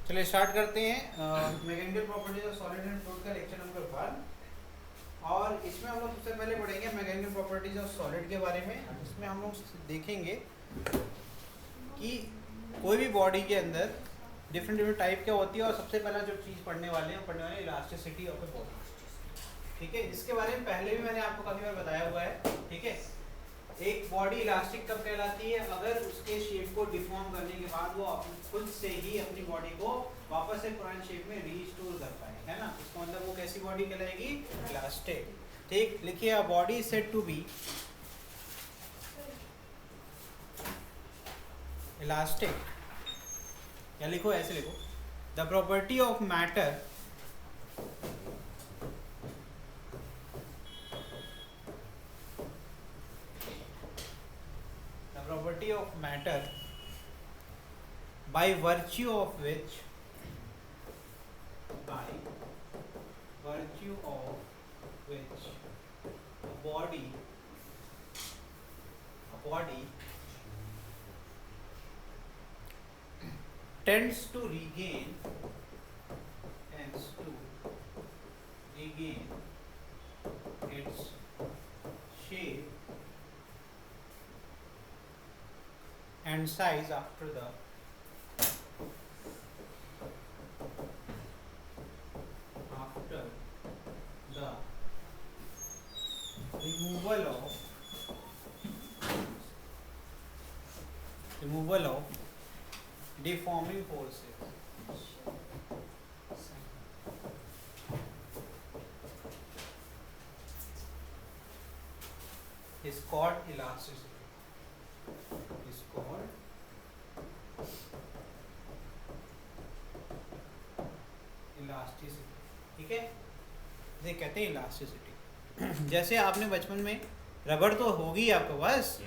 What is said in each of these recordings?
चलिए स्टार्ट करते हैं mechanical properties of solid and fluid का लेक्चर नंबर 1। और इसमें हम लोग सबसे पहले पढ़ेंगे मैकेनिकल प्रॉपर्टीज ऑफ सॉलिड के बारे में। इसमें हम लोग देखेंगे कि कोई भी बॉडी के अंदर डिफरेंट डिफरेंट टाइप क्या होती है, और सबसे पहला जो चीज़ पढ़ने वाले हैं इलास्टिसिटी ऑफ ए बॉडी। ठीक है, इसके बारे में पहले भी मैंने आपको काफ़ी बार बताया हुआ है। ठीक है, एक बॉडी इलास्टिक कब कहलाती है? अगर उसके शेप को डिफॉर्म करने के बाद वो खुद से ही अपनी बॉडी को वापस से पुराने शेप में रीस्टोर कर पाए, है ना। इसका मतलब वो कैसी बॉडी कहलाएगी? इलास्टिक। ठीक, लिखिए a body said to be elastic, या लिखो ऐसे लिखो, the property of matter property of matter by virtue of which a body tends to regain its shape and size after the removal of deforming forces is called elasticity. ठीक है, इसे कहते हैं elasticity. जैसे आपने बचपन में रबर तो होगी आपके पास,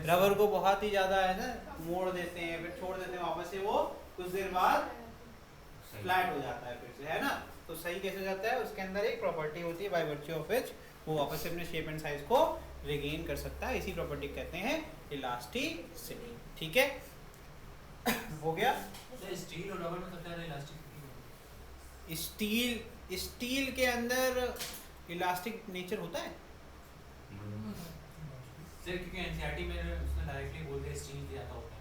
रबर को बहुत ही ज़्यादा है ना, मोड़ देते हैं फिर छोड़ देते हैं, वापस से वो कुछ देर बाद फ्लैट हो जाता है फिर से, है ना। तो सही कैसे हो जाता है? उसके अंदर एक प्रॉपर्टी होती है बाय वर्च्यू ऑफ व्हिच वो वापस से अपने शेप एंड साइज को रिगेन कर सकता है। इसी प्रॉपर्टी कहते हैं इलास्टिसिटी। ठीक है, हो गया। स्टील और रबर में सबसे ज़्यादा इलास्टिक स्टील के अंदर इलास्टिक नेचर होता है सर, क्योंकि एनसीईआरटी में उसने डायरेक्टली बोल दिया स्टील ज़्यादा होता है,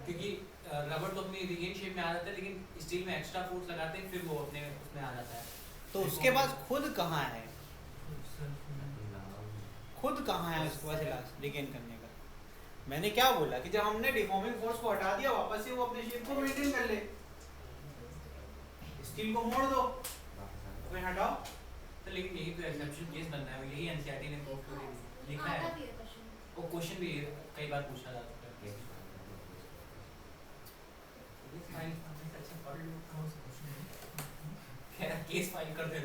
क्योंकि रबर तो अपनी रिगेन शेप में आ जाता है, लेकिन स्टील में एक्स्ट्रा फोर्स लगाते हैं फिर वो अपने उसमें आ जाता है। तो उसके पास खुद कहाँ है? खुद कहाँ है उसके पास इलास्टिक रिगेन करने का? मैंने क्या बोला कि जब हमने डिफॉर्मिंग फोर्स को हटा दिया, वापस से वो अपने शेप को मेंटेन कर ले। स्टील को मोड़ दो फिर हटाओ। तो लेकिन यही तो एक्सेप्शन केस बनना है, यही एनसीईआरटी ने लिखा है। वो क्वेश्चन भी कई बार पूछा जाता है। केस फाइल कर दे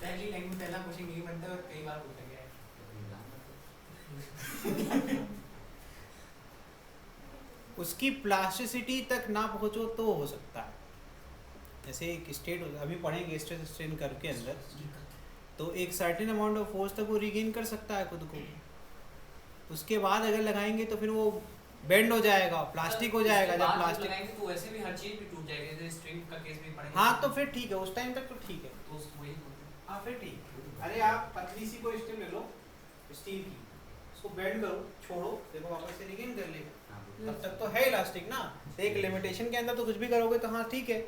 पहली लाइन में पहला क्वेश्चन यही बनता है और कई बार पूछा गया है। उसकी प्लास्टिसिटी तक ना पहुंचो तो हो सकता है। जैसे एक स्टेट अभी पढ़ेंगे स्ट्रेस स्ट्रेन कर्व के अंदर, तो एक सर्टेन अमाउंट ऑफ फोर्स तक वो रिगेन कर सकता है खुद को। उसके बाद अगर लगाएंगे तो फिर वो बेंड हो जाएगा, प्लास्टिक हो जाएगा। जब प्लास्टिक लगाएंगे तो वैसे भी हर चीज भी टूट जाएगी, जैसे स्ट्रिंग का केस भी पढ़ेंगे। हाँ तो फिर ठीक है, उस टाइम तक तो ठीक है। तो वही हाँ फिर ठीक। अरे आप पतली सी कोई स्टील ले लो, स्टील की, उसको बेंड करो, छोड़ो, देखो वापस से रिगेन कर लेगा। तब तक तो है इलास्टिक ना। एक लिमिटेशन के अंदर तो कुछ भी करोगे तो हाँ ठीक है।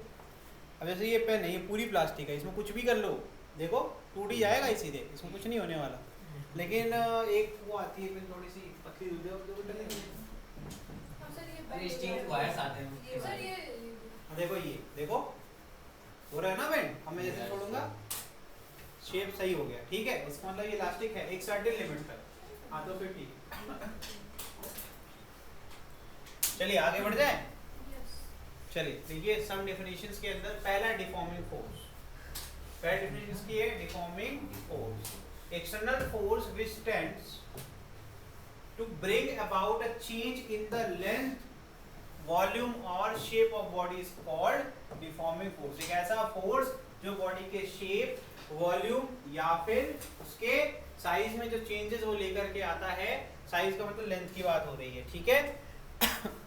अब जैसे ये पेन है, ये पूरी प्लास्टिक है, इसमें कुछ भी कर लो, देखो टूट ही जाएगा ही सीधे, इसमें कुछ नहीं होने वाला। लेकिन एक वो आती है पेन थोड़ी सी पतली, स्टील वायर्स आते हैं सर। ये देखो, ये देखो हो रहा है ना बेंड। अब मैं जैसे छोड़ूंगा शेप सही हो गया। ठीक है, इसका मतलब ये इलास्टिक है एक सर्टेन लिमिट तक। हाँ तो फिर ठीक। चलिए आगे बढ़ जाए। चलिए देखिए सम डेफिनेशंस के अंदर पहला डिफॉर्मिंग फोर्स। पहला डेफिनेशन की है deforming force, external force which tends to bring about a change in the length, volume और shape of body is called deforming force. एक ऐसा फोर्स जो बॉडी के शेप वॉल्यूम या फिर उसके साइज में जो चेंजेस वो लेकर के आता है, साइज का मतलब लेंथ की बात हो रही है, ठीक है।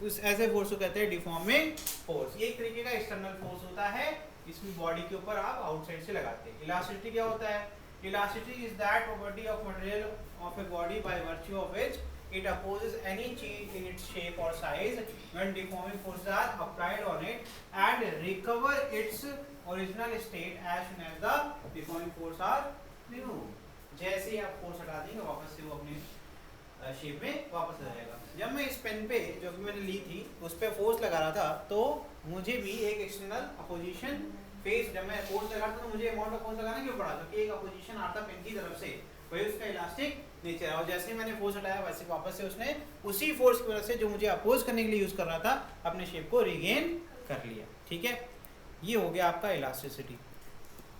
उस ऐसे फोर्स को कहते हैं डिफॉर्मिंग फोर्स। ये एक तरीके का एक्सटर्नल फोर्स होता है, इसमें बॉडी के ऊपर आप आउटसाइड से लगाते हैं। इलास्टिसिटी क्या होता है? Elasticity is that property of material of a body by virtue of which it opposes any change in its shape or size when deforming forces are applied on it and recover its original state as soon as the deforming force are removed। जैसे ही आप force हटा देंगे वापस से वो अपने shape में वापस आ जाएगा। जब मैं इस पेन पे जो भी मैंने ली थी उस पे फोर्स लगा रहा था तो मुझे भी एक एक्सटर्नल अपोजिशन फेस, जब मैं फोर्स लगा रहा था तो मुझे अमाउंट ऑफ फोर्स लगाना क्यों पड़ा? क्योंकि एक अपोजिशन आता पेन की तरफ से, वही उसका इलास्टिक नेचर है। और जैसे ही मैंने फोर्स हटाया वैसे वापस से उसने उसी फोर्स की वजह से जो मुझे अपोज करने के लिए यूज कर रहा था अपने शेप को रिगेन कर लिया, ठीक है। ये हो गया आपका इलास्टिसिटी।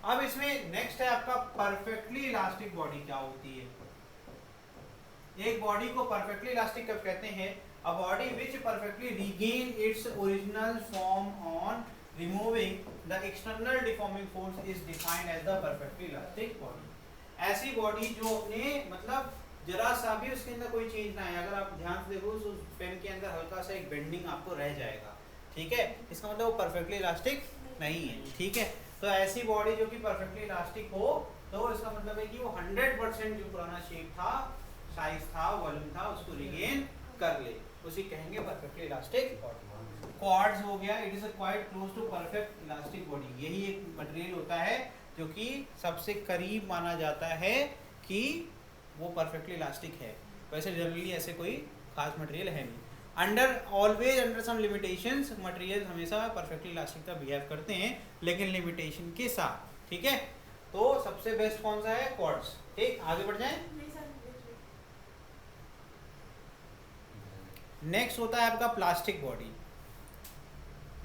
अब इसमें नेक्स्ट है आपका परफेक्टली इलास्टिक बॉडी क्या होती है। एक बॉडी को परफेक्टली इलास्टिक कब कहते हैं? A body which perfectly regain its original form on removing the external deforming force is defined as the perfectly elastic body. ऐसी बॉडी जो अपने मतलब जरा सा भी उसके अंदर कोई चेंज ना है, अगर आप ध्यान से देखो तो पेन के अंदर हल्का सा एक बेंडिंग आपको रह जाएगा, ठीक है, इसका मतलब वो परफेक्टली इलास्टिक नहीं है, ठीक है। तो ऐसी बॉडी जो कि परफेक्टली इलास्टिक हो तो इसका मतलब है कि वो 100% जो पुराना शेप था, साइज था, वॉल्यूम था, उसको रिगेन कर ले, उसी कहेंगे परफेक्टली इलास्टिक बॉडी। क्वार्ट्ज हो गया, it is quite close to perfect elastic body. यही एक मटेरियल होता है जो कि सबसे करीब माना जाता है कि वो परफेक्टली इलास्टिक है। वैसे जनरली ऐसे कोई खास मटेरियल है नहीं। Always under some limitations material हमेशा परफेक्टली इलास्टिक का बिहेव करते हैं, लेकिन लिमिटेशन के साथ, ठीक है। तो सबसे बेस्ट कौन सा है? क्वार्ट्ज। ठीक, आगे बढ़ जाएं। नेक्स्ट होता है आपका प्लास्टिक बॉडी।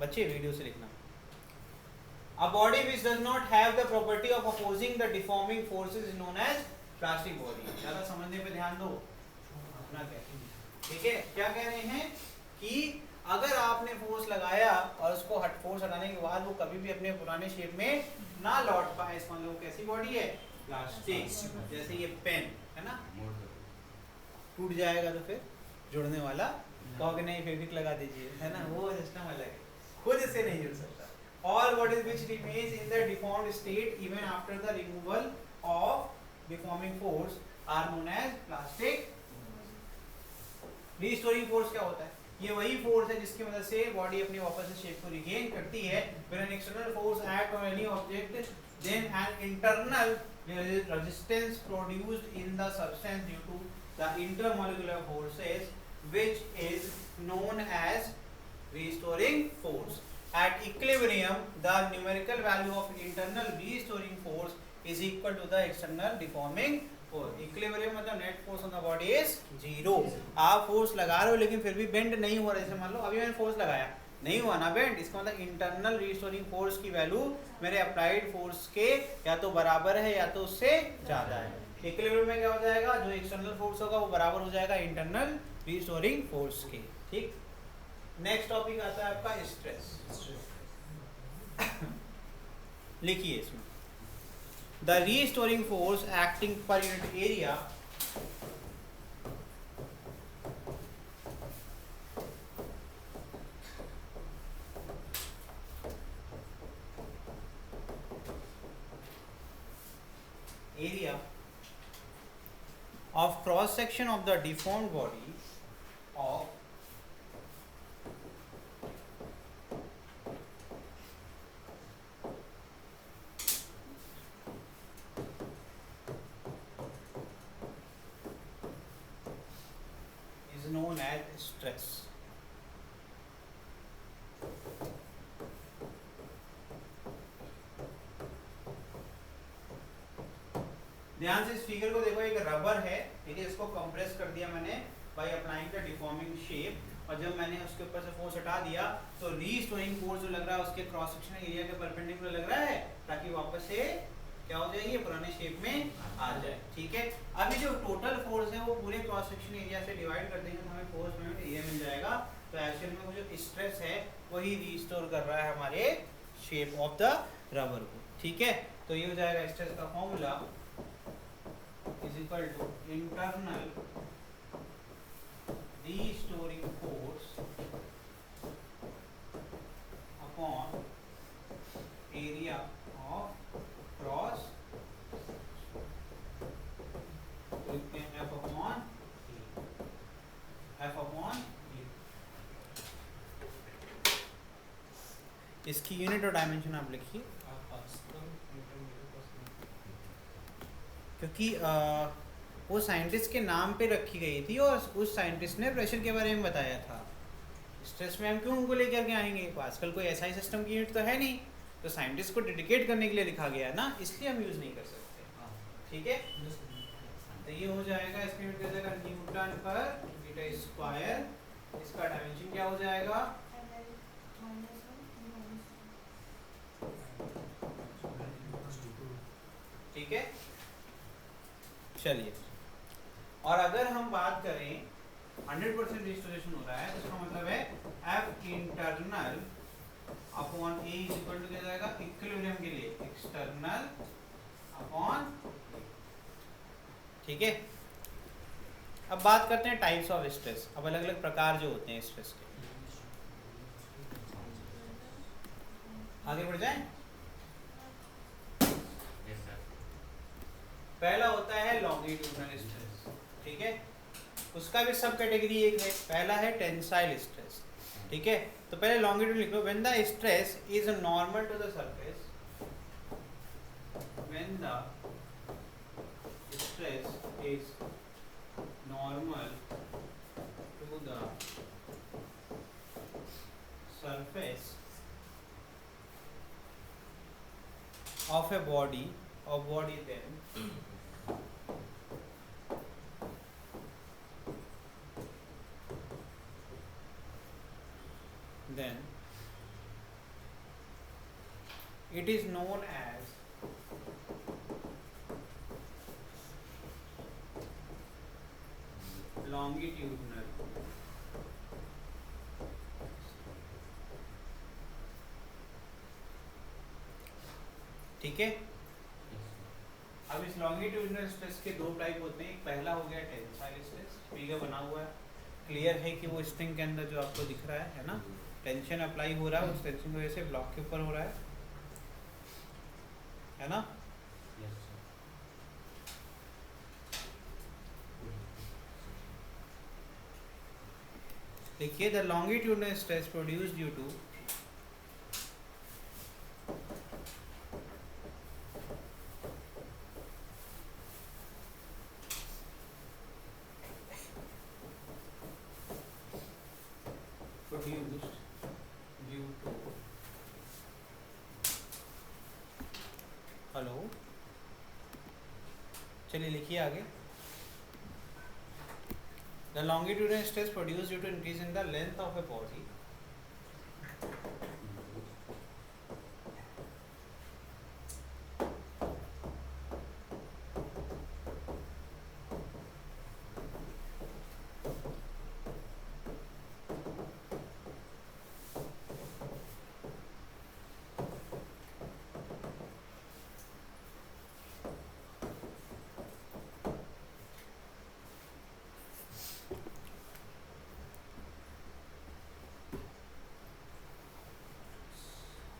बच्चे वीडियो से लिखना। A body which does not have the property of opposing the deforming forces is known as plastic body। ज़्यादा समझने पे ध्यान दो अपना क्या, ठीक है। क्या कह रहे हैं कि अगर आपने फोर्स लगाया और उसको फोर्स हटाने के बाद वो कभी भी अपने पुराने शेप में ना लौट पाए, इस मतलब वो कैसी बॉडी है? प्लास्टिक। जैसे ये पेन है ना, टूट जाएगा तो फिर जुड़ने वाला कहोगे नहीं फेविक लगा दीजिए, है ना, वो सिस्टम अलग है, खुद से नहीं जुड़ सकता। All bodies which remains in the deformed state even after the removal of deforming force are known as plastic। Restoring force क्या होता है? ये वही फोर्स है जिसकी मदद से बॉडी अपनी वापस से शेप को रिगेन करती है। When an external force act on any object, then an internal resistance produced in the substance due to the intermolecular forces, which is known as restoring force। At equilibrium, the numerical value of internal restoring force is equal to the external deforming force। Equilibrium मतलब net force on the body is 0। आप force लगा रहे हो लेकिन फिर भी bend नहीं हो रहा। जैसे मान लो अभी मैंने फोर्स लगाया, नहीं हुआ ना बेंड, इसका मतलब इंटरनल रिस्टोरिंग फोर्स की वैल्यू मेरे अप्लाइड फोर्स के या तो बराबर है या तो उससे ज़्यादा है। इक्विलिब्रियम में क्या हो जाएगा? जो एक्सटर्नल फोर्स होगा वो बराबर हो जाएगा इंटरनल रिस्टोरिंग फोर्स के, ठीक। नेक्स्ट टॉपिक आता है आपका स्ट्रेस। लिखिए इसमें the restoring force acting per unit area of cross section of the deformed body of is known as stress। ध्यान से इस फिगर को देखो, एक रबर है, ठीक है, इसको कंप्रेस कर दिया मैंने by applying the deforming shape, और जब मैंने उसके ऊपर से फोर्स हटा दिया तो रीस्टोरिंग फोर्स जो लग रहा है उसके क्रॉस सेक्शनल एरिया के परपेंडिकुलर लग रहा है, ताकि वापस से क्या हो जाएगी, पुराने शेप में आ जाए, ठीक है। अभी जो टोटल फोर्स है वो पूरे क्रॉस सेक्शन एरिया से डिवाइड कर देंगे तो हमें फोर्स मोमेंट एरिया मिल जाएगा। तो एक्चुअल में वो जो स्ट्रेस है वही रीस्टोर कर रहा है हमारे शेप ऑफ द रबर को, ठीक है। तो ये हो जाएगा स्ट्रेस का formula is equal to internal restoring force upon area of cross F upon इसकी यूनिट और डायमेंशन आप लिखिए, क्योंकि वो साइंटिस्ट के नाम पे रखी गई थी और उस साइंटिस्ट ने प्रेशर के बारे में बताया था। स्ट्रेस में हम क्यों उनको लेकर के आएंगे, आजकल कोई ऐसा ही सिस्टम की यूनिट तो है नहीं, तो साइंटिस्ट को डेडिकेट करने के लिए लिखा गया है ना, इसलिए हम यूज़ नहीं कर सकते। ठीक है, तो ये हो जाएगा, इसकी यूनिट हो जाएगा न्यूटन पर मीटर स्क्वायर, इसका डायमेंशन क्या हो जाएगा, ठीक है। चलिए, और अगर हम बात करें 100% रिस्टोरेशन हो रहा है तो इसका मतलब है F internal upon A is equal to क्या जाएगा, इक्विलिब्रियम के लिए एक्सटर्नल अपॉन, ठीक है। अब बात करते हैं टाइप्स ऑफ स्ट्रेस, अब अलग अलग प्रकार जो होते हैं स्ट्रेस के, आगे बढ़ जाएं। पहला होता है लॉन्गिट्यूडिनल स्ट्रेस, ठीक है, उसका भी सब कैटेगरी एक है, पहला है टेंसाइल स्ट्रेस, ठीक है। तो पहले लॉन्गिट्यूड लिख लो, when the stress is normal to the surface, when the stress is normal to the surface of a body then it is known as longitudinal ठीक है। अब इस लॉन्गिट्यूडिनल स्ट्रेस के दो टाइप होते हैं, एक पहला हो गया टेंसाइल स्ट्रेस, फिगर बना हुआ है, क्लियर है कि वो स्ट्रिंग के अंदर जो आपको दिख रहा है ना, टेंशन अप्लाई हो रहा है, उस टेंशन की वजह से ब्लॉक के ऊपर हो रहा है ना। देखिए, the longitudinal stress produced due to hello, चलिए लिखिए आगे। The longitudinal stress produced due to increase in the length of a body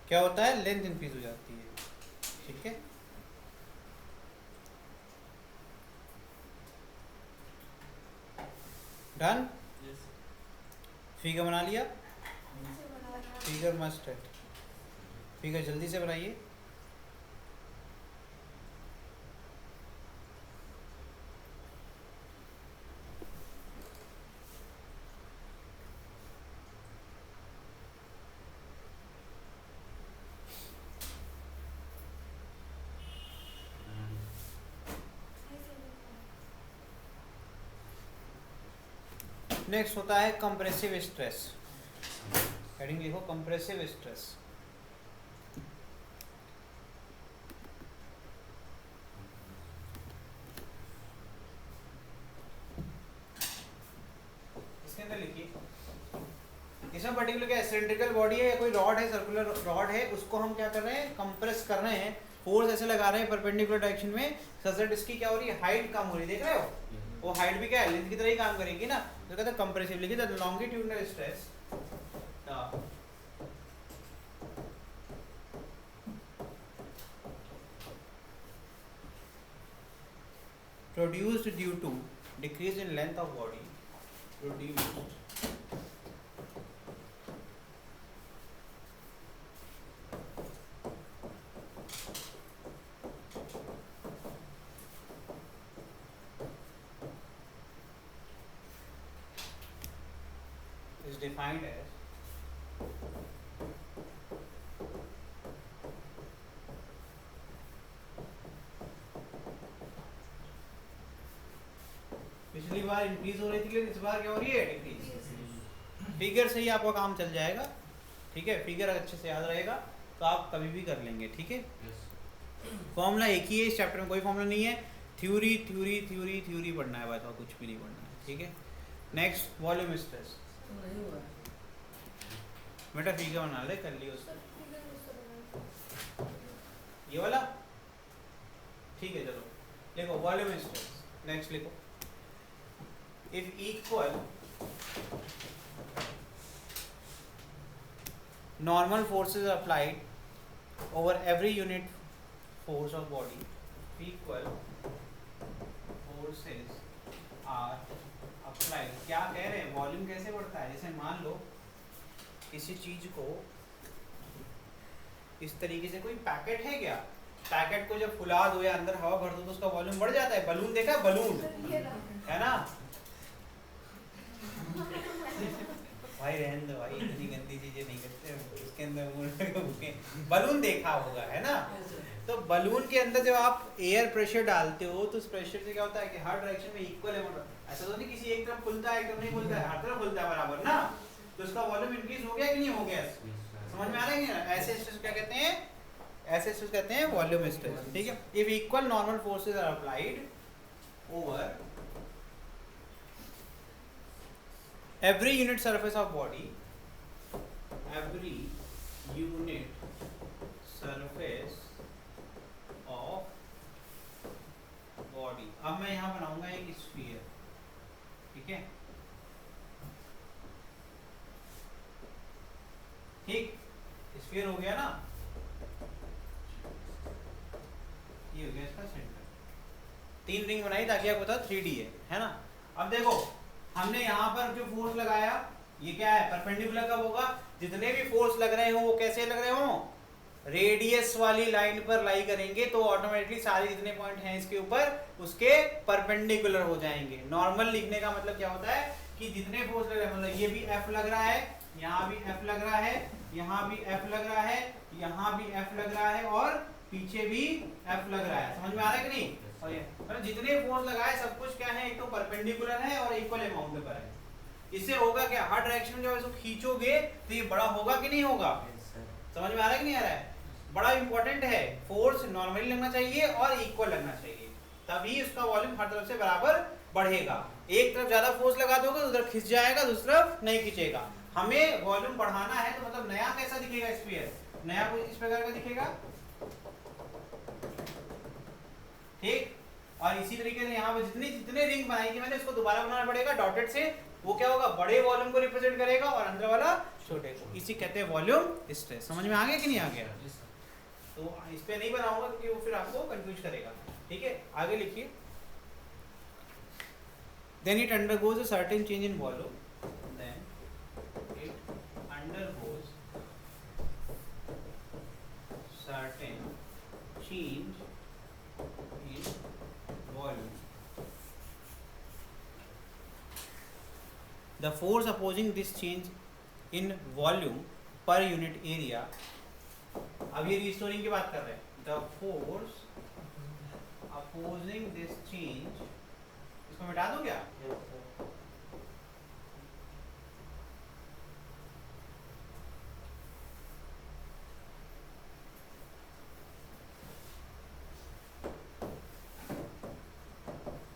क्या होता है, लेंथ इंक्रीज हो जाती है, ठीक है। डन, फिगर बना लिया, फिगर मस्ट है, फिगर जल्दी से बनाइए। नेक्स्ट होता है कंप्रेसिव स्ट्रेस, हेडिंग लिखो कंप्रेसिव स्ट्रेस। इसके अंदर लिखिए, इसमें पर्टिकुलर क्या सिलिंड्रिकल बॉडी है या कोई रॉड है, सर्कुलर रॉड है, उसको हम क्या कर रहे हैं, कंप्रेस कर रहे हैं, फोर्स ऐसे लगा रहे हैं परपेंडिकुलर डायरेक्शन में, सच दैट इसकी क्या हो रही है, हाइट कम हो रही है, देख रहे हो? वो हाइट भी क्या है, लेंथ की तरह ही काम करेगी ना, तो कहते हैं कंप्रेसिव। लिखिए the longitudinal stress produced due to decrease in length of body produced is defined as पिछली बार इंक्रीज हो रही थी लेकिन इस बार क्या हो रही है, डिक्रीज। फिगर से ही आपका काम चल जाएगा, ठीक है? फिगर अच्छे से याद रहेगा तो आप कभी भी कर लेंगे, ठीक है? फॉर्मूला एक ही है इस चैप्टर में, कोई फॉर्मूला नहीं है। थ्योरी थ्योरी थ्योरी थ्योरी पढ़ना है, बस और कुछ भी नहीं पढ़ना है, ठीक है? Next volume stress. बेटा फिगर बना ले, कर लियो उसका ये वाला, ठीक है? चलो देखो वॉल्यूम स्ट्रेस, नेक्स्ट लिखो। if equal normal forces are applied over every unit force of body, equal forces are applied, क्या कह रहे हैं, वॉल्यूम कैसे बढ़ता है? जैसे मान लो किसी चीज को इस तरीके से, कोई पैकेट है क्या, पैकेट को जब फुला दो या अंदर हवा भर दो तो उसका वॉल्यूम बढ़ जाता है। बलून देखा, बलून है ना भाई, रहने दो भाई, इतनी गंदी चीजें नहीं करते, इसके अंदर बलून देखा होगा, है ना? तो बलून के अंदर जब आप एयर प्रेशर डालते हो तो उस प्रेशर से क्या होता है कि हर डायरेक्शन में इक्वल अमाउंट, ऐसा तो नहीं किसी एक तरफ खुलता है एक तरफ नहीं खुलता है, हर तरफ खुलता है बराबर ना, तो उसका वॉल्यूम इंक्रीज हो गया कि नहीं हो गया? समझ में आ रहा है ना? ऐसे स्ट्रेस क्या कहते हैं, ऐसे स्ट्रेस कहते हैं वॉल्यूम स्ट्रेस, ठीक है? If equal normal forces are applied over every unit surface of body, every unit surface of body, अब मैं यहाँ बनाऊंगा एक स्फीयर, ठीक है? ठीक, स्फीयर हो गया ना, ये हो गया इसका सेंटर। 3 रिंग बनाई ताकि आपको पता 3D है ना? अब देखो हमने यहाँ पर जो फोर्स लगाया ये क्या है, परपेंडिकुलर कब होगा, जितने भी फोर्स लग रहे हो वो कैसे लग रहे हो, रेडियस वाली लाइन पर लाई करेंगे तो ऑटोमेटिकली सारे जितने पॉइंट हैं इसके ऊपर उसके परपेंडिकुलर हो जाएंगे। नॉर्मल लिखने का मतलब क्या होता है कि जितने फोर्स लग रहे हैं, मतलब ये भी F लग रहा है, यहाँ भी F लग रहा है, यहाँ भी F लग रहा है, यहाँ भी F लग रहा है और पीछे भी F लग रहा है। समझ में आ रहा है कि नहीं? और ये मतलब जितने फोर्स लगाए सब कुछ क्या है, एक तो परपेंडिकुलर है और इक्वल अमाउंट पर है। इससे होगा क्या, हर डायरेक्शन में जब इसको खींचोगे तो ये बड़ा होगा कि नहीं होगा? समझ में आ रहा है कि नहीं आ रहा है? बड़ा इंपॉर्टेंट है, फोर्स नॉर्मली लगना चाहिए और इक्वल लगना चाहिए, तभी उसका वॉल्यूम हर तरफ से बराबर बढ़ेगा। एक तरफ ज्यादा फोर्स लगा दोगे तो उधर खिंच जाएगा, दूसरी तरफ नहीं खींचेगा। हमें वॉल्यूम बढ़ाना है तो मतलब नया कैसा दिखेगा स्फीयर, नया कुछ इस प्रकार का दिखेगा, ठीक? और इसी तरीके से यहाँ पे जितने रिंग बनाई थी मैंने उसको दोबारा बनाना पड़ेगा डॉटेड से, वो क्या होगा, बड़े वॉल्यूम को रिप्रेजेंट करेगा और अंदर वाला छोटे को, इसी कहते हैं वॉल्यूम स्ट्रेस। समझ में आ गया कि नहीं आ गया? तो इस पे नहीं बनाऊंगा क्योंकि वो फिर आपको कंफ्यूज करेगा, ठीक है? आगे लिखिए, then it undergoes a certain change in volume, then it undergoes certain change in volume. The force opposing this change in volume per unit area, अब ये रिस्टोरिंग की बात कर रहे हैं, the force opposing this change, इसको मिटा दूं क्या?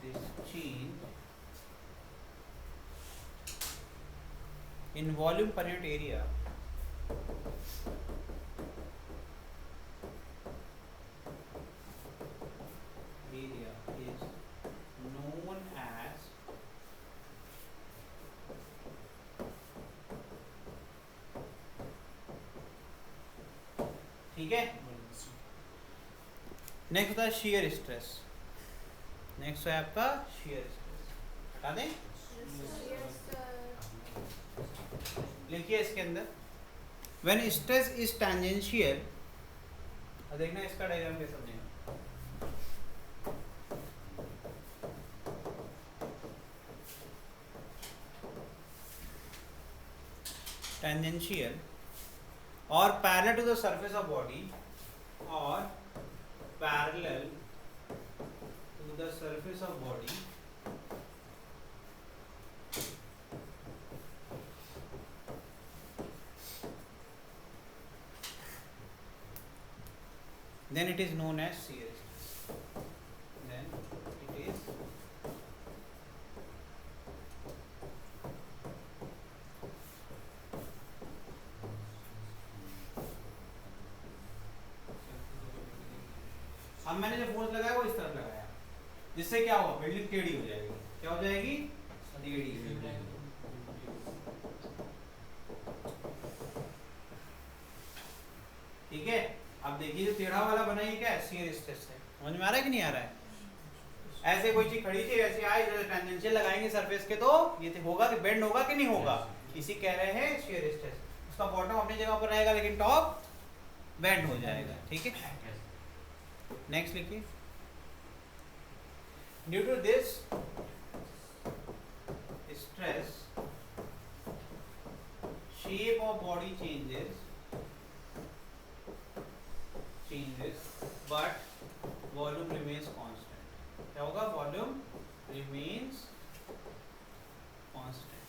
This change in volume per unit area ठीक है। नेक्स्ट होता है शियर स्ट्रेस। नेक्स्ट है आपका शियर स्ट्रेस। हटा दें, लिखिए इसके अंदर व्हेन स्ट्रेस इज टेंजेंशियल। देखना इसका डायग्राम कैसे बनेगा। टेंजेंशियल और parallel to the surface of body और parallel to the surface of body then it is known as shear stress. Then it is अब मैंने जो फोर्स लगाया वो इस तरफ लगाया, जिससे क्या होगा, बिल्डिंग टेढ़ी हो जाएगी। क्या हो जाएगी? टेढ़ी। ठीक है। अब देखिए जो टेढ़ा वाला बना ये क्या है? शियर स्ट्रेस है। समझ में आ रहा है कि नहीं आ रहा है? ऐसे कोई चीज खड़ी थी, ऐसे आई, टेंजेंशियल लगाएंगे सरफेस के तो ये होगा कि बेंड होगा कि नहीं होगा, इसी कह रहे हैं शियर स्ट्रेस। उसका बॉटम अपनी जगह पर रहेगा लेकिन टॉप बेंड हो जाएगा। ठीक है। नेक्स्ट लिखिए, due to this stress shape of body changes but volume remains constant। क्या होगा? Volume remains constant।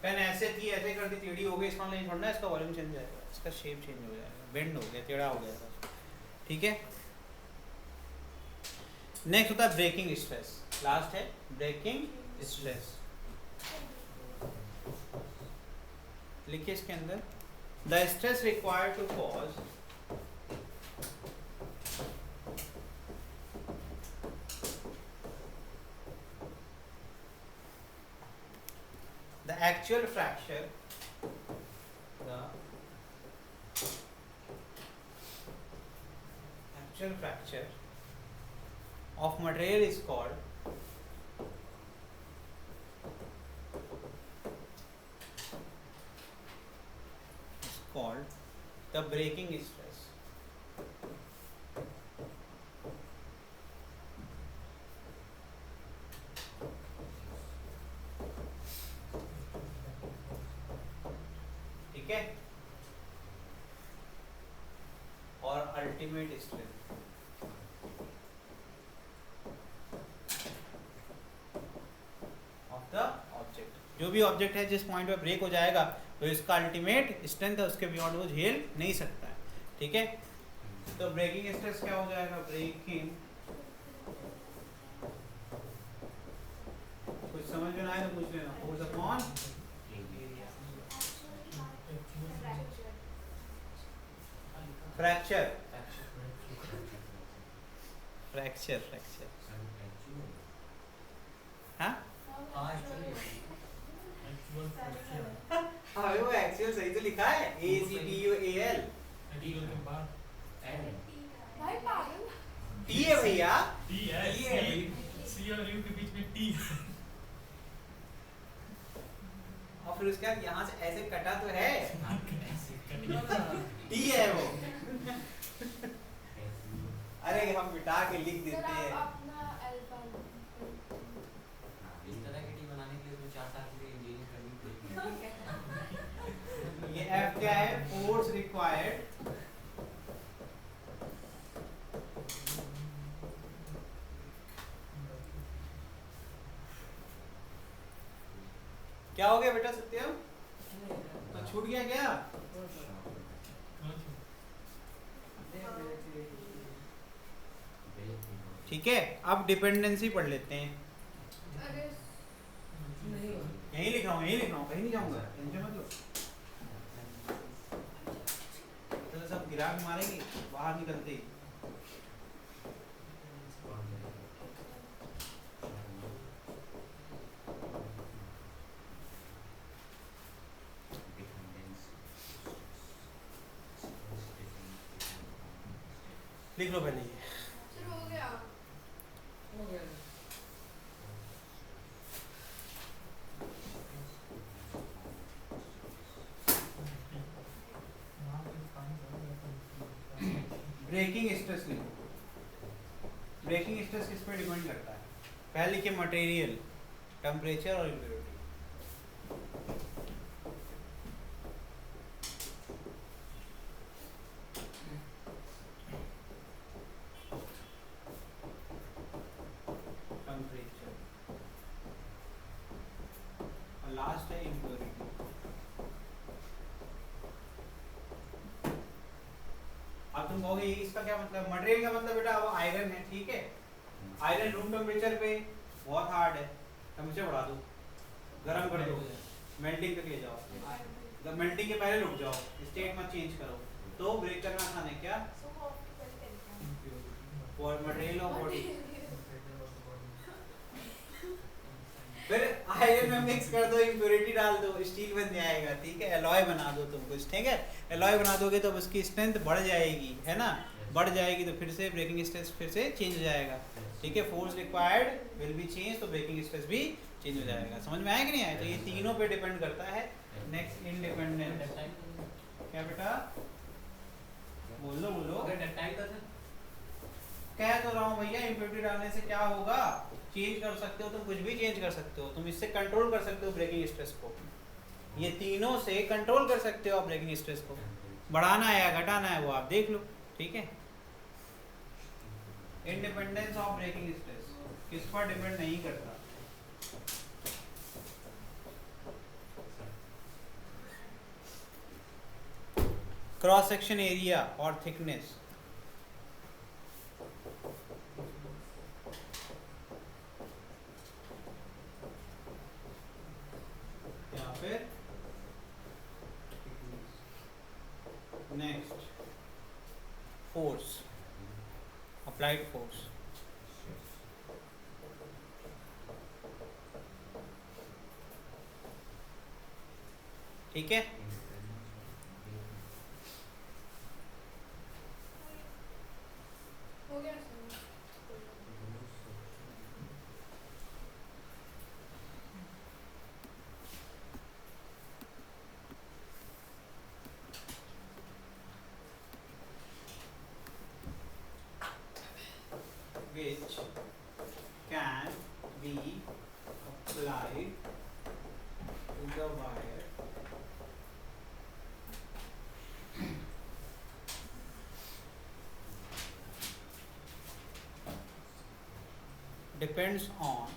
पेन ऐसे थी, ऐसे कर दी, टेढ़ी हो गई, इसका नहीं छोड़ना, इसका वॉल्यूम चेंज हो जाएगा, इसका शेप चेंज हो जाएगा, बेंड हो गया, टेढ़ा हो गया। ठीक है। नेक्स्ट होता है ब्रेकिंग स्ट्रेस। लास्ट है ब्रेकिंग स्ट्रेस। लिखिए इसके अंदर, the stress required to cause the actual fracture of material is called the breaking stress। ठीक है। और ultimate strength of the object. जो भी ऑब्जेक्ट है जिस पॉइंट पे ब्रेक हो जाएगा तो इसका अल्टीमेट स्ट्रेंथ है, उसके बियॉन्ड वो झेल नहीं सकता है। ठीक है। तो ब्रेकिंग स्ट्रेस क्या हो जाएगा? ब्रेकिंग, कुछ समझ में ना आए तो पूछ लेना। फोर्स अपॉन फ्रैक्चर, हाँ हाँ वो एक्चुअल सही तो लिखा है, ACTUAL। टी है भैया, टी है, सी और यू के बीच में टी। और फिर उसके बाद यहाँ से ऐसे कटा तो है, टी है वो। अरे हम मिटा के लिख देते हैं। इस तरह की टी बनाने के लिए तो 4 साल की इंजीनियरिंग करनी पड़ेगी। ये F क्या है? फोर्स रिक्वायर्ड क्या हो गया बेटा सत्यम? तो छूट गया क्या? ठीक है। अब डिपेंडेंसी पढ़ लेते हैं। यहीं लिख रहा हूँ, कहीं नहीं जाऊंगा, टेंशन मत लो। तो सब गिरा के मारेंगे बाहर निकलते ही। लिख लो पहले ये। सर हो गया। ब्रेकिंग स्ट्रेस लिखो। ब्रेकिंग स्ट्रेस किस पे डिपेंड करता है? पहले लिखिए मटेरियल, टेम्परेचर और इम्प्योरिटी। टेम्परेचर और लास्ट है इम्प्योरिटी। अब तुम कहोगे इसका क्या मतलब? मटेरियल का मतलब बेटा वो आयरन है, ठीक है। आयरन रूम टेम्परेचर पे बहुत हार्ड है, टेम्परेचर बढ़ा दो, गर्म कर दो, मेल्टिंग तक ले जाओ। जब मेल्टिंग के पहले रुक जाओ, स्टेट मत चेंज करो, तो ब्रेक करना आसान है। क्या? For material of body. फिर आयरन में मिक्स कर दो, इम्प्योरिटी डाल दो, स्टील बन जाएगा, ठीक है। एलॉय बना दो तुम कुछ, ठीक है। एलॉय बना दोगे तो उसकी स्ट्रेंथ बढ़ जाएगी, है ना। बढ़ जाएगी तो फिर से ब्रेकिंग स्ट्रेस फिर से चेंज हो जाएगा, ठीक है। Force required will be change, तो ब्रेकिंग स्ट्रेस भी चेंज हो जाएगा। समझ में आया कि नहीं आया? तो ये तीनों पे डिपेंड करता है। Next independence. क्या बेटा? बोलो बोलो। कह तो रहा हूँ भैया, इम्प्योरिटी डालने से क्या होगा? चेंज कर सकते हो तुम, कुछ भी चेंज कर सकते हो तुम, इससे कंट्रोल कर सकते हो ब्रेकिंग स्ट्रेस को। ये तीनों से कंट्रोल कर सकते हो आप ब्रेकिंग स्ट्रेस को। बढ़ाना है या घटाना है वो आप देख लो, ठीक है। इंडिपेंडेंस ऑफ ब्रेकिंग स्ट्रेस किस पर डिपेंड नहीं करता। क्रॉस सेक्शन एरिया और थिकनेस। या फिर नेक्स्ट फोर्स, अप्लाइड फोर्स। ठीक है। हो गया sir. Which can be applied to the wire depends on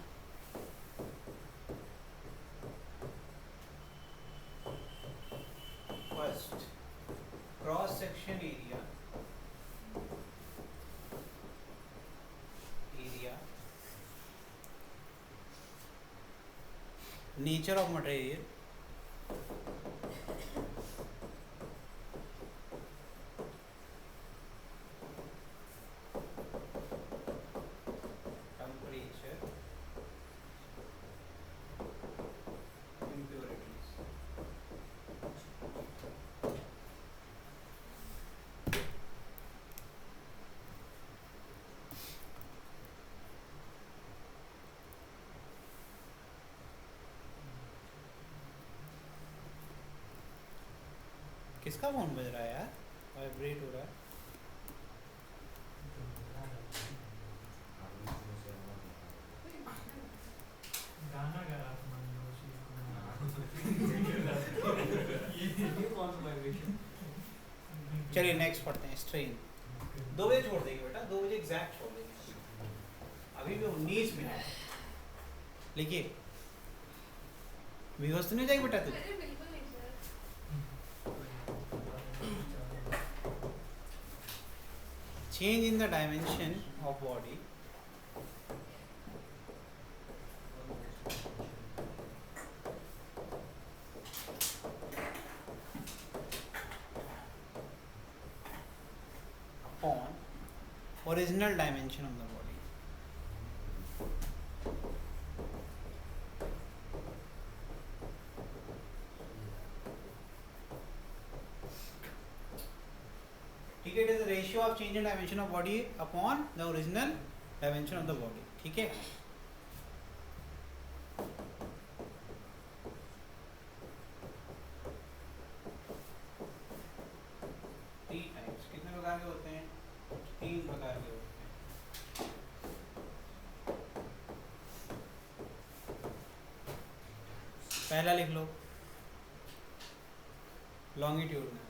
first cross section area, nature of material, temperature, impurities. किसका फोन बज रहा है यार? वाइब्रेट हो रहा है। गाना गा रहा था चलिए नेक्स्ट पढ़ते हैं। स्ट्रेन 2 बजे छोड़ देंगे बेटा, 2 बजे एग्जैक्ट छोड़ देंगे। अभी भी 19 मिनट। लिखिए, बेहोश तो नहीं हो जाएगी बेटा तू? अरे बिल्कुल नहीं sir. Change in the dimension of body upon original dimension of the body. ठीक है, it is a ratio of change in dimension of body upon the original dimension of the body, ठीक है। टी टाइप्स कितने प्रकार के होते हैं? 3 प्रकार के होते हैं। पहला लिख लो, लॉन्गिट्यूडनल।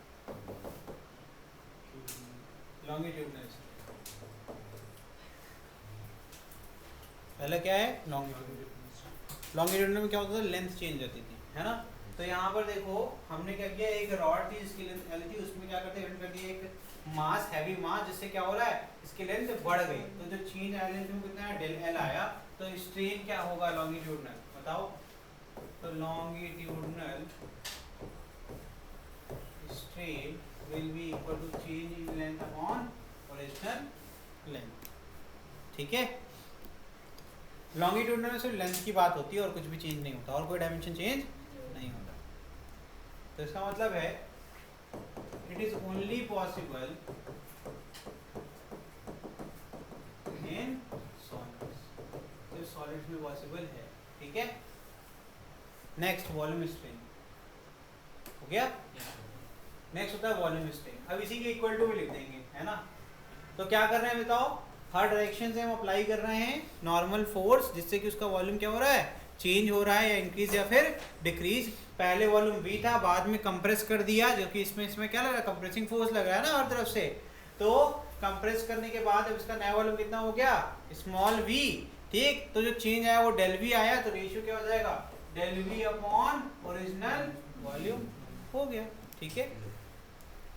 पहला क्या है? लॉन्गिट्यूडनल। लॉन्गिट्यूडनल में क्या होता था? लेंथ चेंज होती थी, है ना। तो यहाँ पर देखो हमने क्या किया, एक रॉड थी इसकी लेंथ एल थी, उसमें क्या करते हैं, कर दिया एक मास, हैवी मास, जिससे क्या हो रहा है, इसकी लेंथ बढ़ गई। तो जो चेंज आया लेंथ में कितना है, डेल एल आया। तो स्ट्रेन क्या होगा लॉन्गिट्यूडनल, बताओ। तो longitudinal strain will be equal to change in length upon original length, ठीक है। लॉन्गिट्यूडनल में सिर्फ लेंथ की बात होती है और कुछ भी चेंज नहीं होता, और कोई डायमेंशन चेंज नहीं होता। तो इसका मतलब है it is only possible in solids, तो सॉलिड्स में पॉसिबल है, ठीक है। नेक्स्ट वॉल्यूम स्ट्रेन हो गया। नेक्स्ट होता है वॉल्यूम स्ट्रेन। अब इसी के इक्वल टू भी लिख देंगे, है ना। तो क्या कर रहे हैं बताओ, हर डायरेक्शन से हम अप्लाई कर रहे हैं नॉर्मल फोर्स, जिससे कि उसका वॉल्यूम क्या हो रहा है, चेंज हो रहा है, या इंक्रीज या फिर डिक्रीज। पहले वॉल्यूम V था, बाद में कंप्रेस कर दिया, जो कि इसमें क्या लग रहा है, कंप्रेसिंग फोर्स लग रहा है ना हर तरफ से। तो कंप्रेस करने के बाद अब इसका नया वॉल्यूम कितना हो गया, स्मॉल v, ठीक। तो जो चेंज आया वो डेल V आया, तो रेशियो क्या हो जाएगा, del V upon original volume हो गया, ठीक है।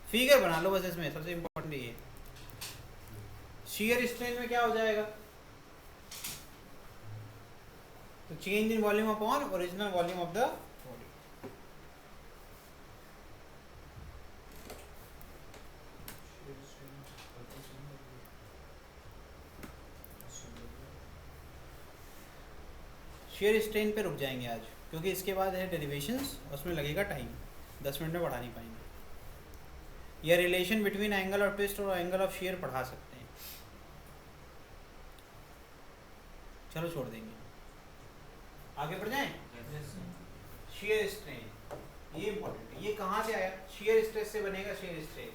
फिगर बना लो बस, इसमें सबसे इंपॉर्टेंट ये। शियर स्ट्रेन में क्या हो जाएगा, तो change in volume upon original volume of the body. Shear strain पे रुक जाएंगे आज, क्योंकि इसके बाद है डेरिवेशंस, उसमें लगेगा टाइम, 10 मिनट में पढ़ा नहीं पाएंगे। या relation between angle of twist और एंगल ऑफ शियर पढ़ा सकते हैं, चलो छोड़ देंगे, आगे बढ़ जाएं। शियर स्ट्रेन ये इंपॉर्टेंट है, ये कहाँ से आया, शियर स्ट्रेस से बनेगा शियर स्ट्रेन।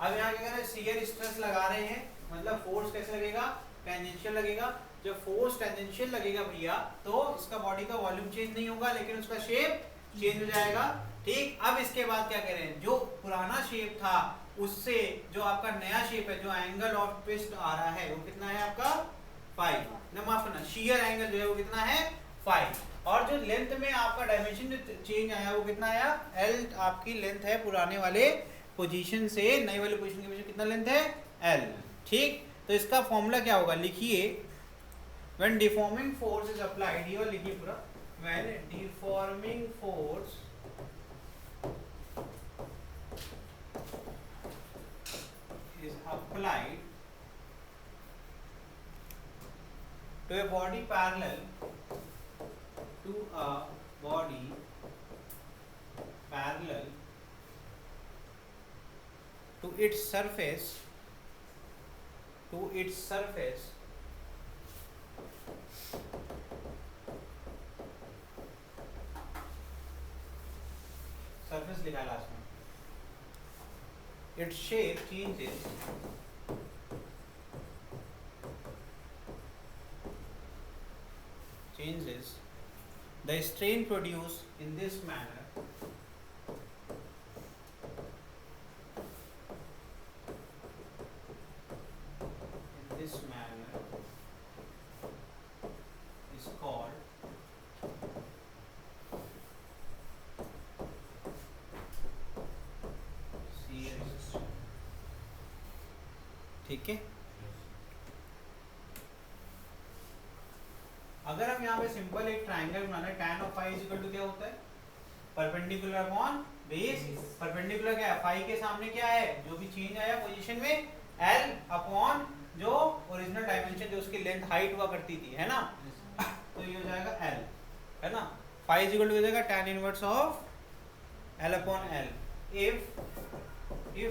अब यहाँ क्या कर रहे हैं, शियर स्ट्रेस लगा रहे हैं, मतलब फोर्स कैसे लगेगा, टेंजेंशियल लगेगा। जब फोर्स टेंजेंशियल लगेगा भैया, तो इसका बॉडी का वॉल्यूम चेंज नहीं होगा, लेकिन उसका शेप चेंज हो जाएगा, ठीक। अब इसके बाद क्या करें, जो पुराना शेप था उससे जो आपका नया शेप है, जो एंगल ऑफ ट्विस्ट आ रहा है, वो कितना है आपका 5, ना माफ करना, शियर एंगल जो है वो कितना है 5। और जो लेंथ में आपका डायमेंशन जो चेंज आया वो कितना आया, L आपकी लेंथ है पुराने वाले पोजीशन से नए वाले पोजीशन के बीच कितना लेंथ है, L, ठीक। तो इसका फॉर्मूला क्या होगा, लिखिए, when deforming force is applied, ये लिखिए पूरा, when deforming force is applied to a body parallel to a body parallel to its surface, surface लिखा है लास्ट में, its shape changes the strain produced in this manner is called shear stress, ठीक है। अगर हम यहाँ पे simple एक ट्राइंगल बनाना है, tan of phi equal to क्या होता है, परपेंडिकुलर अपॉन बेस। परपेंडिकुलर क्या है, फाई के सामने क्या है, जो भी चेंज आया पोजीशन में, L अपॉन जो ओरिजिनल डायमेंशन जो उसकी लेंथ हाइट हुआ करती थी, है ना। तो ये हो जाएगा L, है ना। फाई इक्वल टू हो जाएगा tan inverse of L upon L। if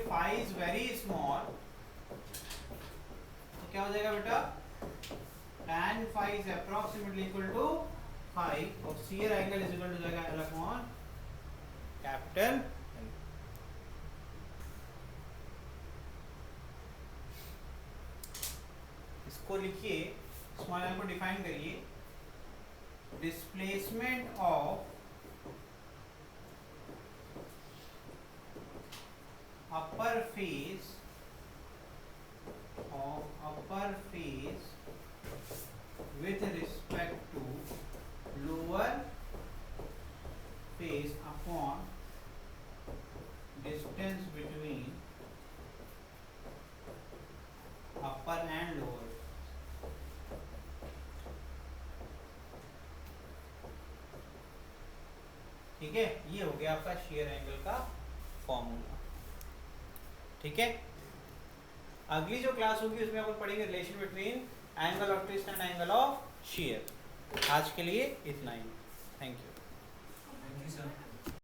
phi is very small, क्या हो जाएगा बेटा, tan phi is approximately equal to phi और shear angle is equal to जाएगा L upon capital L। इसको लिखिए, स्मॉल एल को डिफाइन करिए, displacement of upper face with respect to lower face upon distance between upper and lower। ठीक है, ये हो गया आपका शेयर एंगल का फॉर्मूला। ठीक है, अगली जो क्लास होगी उसमें अपन पढ़ेंगे relation between angle of twist and angle of shear. आज के लिए इतना ही, thank you. Thank you sir.